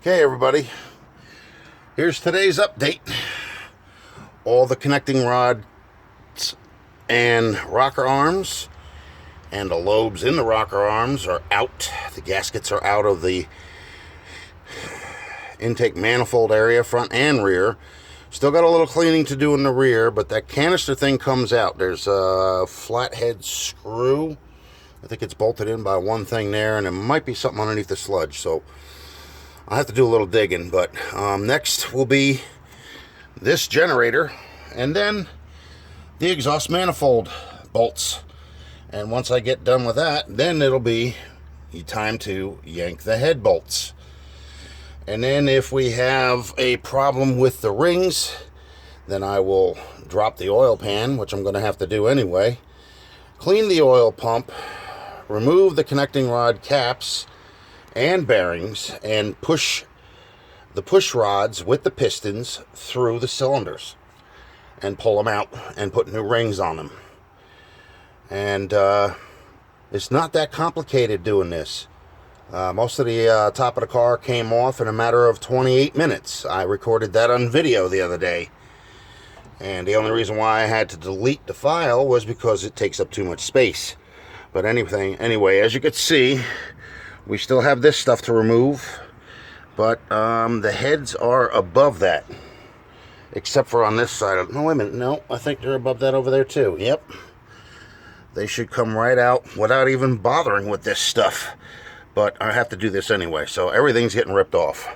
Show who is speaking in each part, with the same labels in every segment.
Speaker 1: Okay, everybody, here's today's update. All the connecting rods and rocker arms and the lobes in the rocker arms are out. The gaskets are out of the intake manifold area, front and rear. Still got a little cleaning to do in the rear, but that canister thing comes out. There's a flathead screw. I think it's bolted in by one thing there, and there might be something underneath the sludge, so I'll have to do a little digging. But next will be this generator, and then the exhaust manifold bolts. And once I get done with that, then it'll be time to yank the head bolts. And then if we have a problem with the rings, then I will drop the oil pan, which I'm going to have to do anyway, clean the oil pump, remove the connecting rod caps and bearings, and push the push rods with the pistons through the cylinders and pull them out and put new rings on them. And it's not that complicated doing this. Most of the top of the car came off in a matter of 28 minutes. I recorded that on video the other day. And the only reason why I had to delete the file was because it takes up too much space. But anyway, as you can see, we still have this stuff to remove. But the heads are above that. Except for on this side. No, wait a minute. No, I think they're above that over there too. Yep. They should come right out without even bothering with this stuff. But I have to do this anyway. So everything's getting ripped off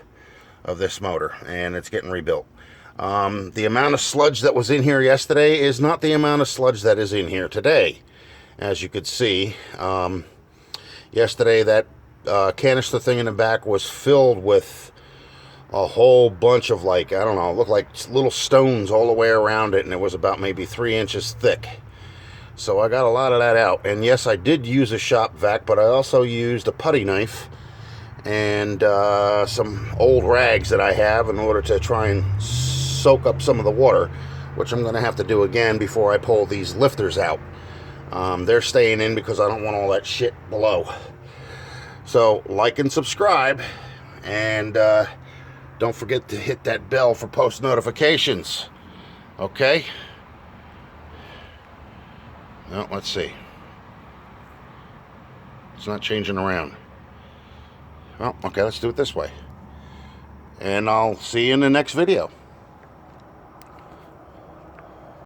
Speaker 1: of this motor. And it's getting rebuilt. The amount of sludge that was in here yesterday is not the amount of sludge that is in here today. As you could see, yesterday that canister thing in the back was filled with a whole bunch of, like, I don't know, it looked like little stones all the way around it, and it was about maybe 3 inches thick. So I got a lot of that out. And yes, I did use a shop vac, but I also used a putty knife and some old rags that I have in order to try and soak up some of the water, which I'm going to have to do again before I pull these lifters out. They're staying in because I don't want all that shit below. So like and subscribe, and don't forget to hit that bell for post notifications. Okay? Well, let's see. It's not changing around. Well, okay, let's do it this way. And I'll see you in the next video.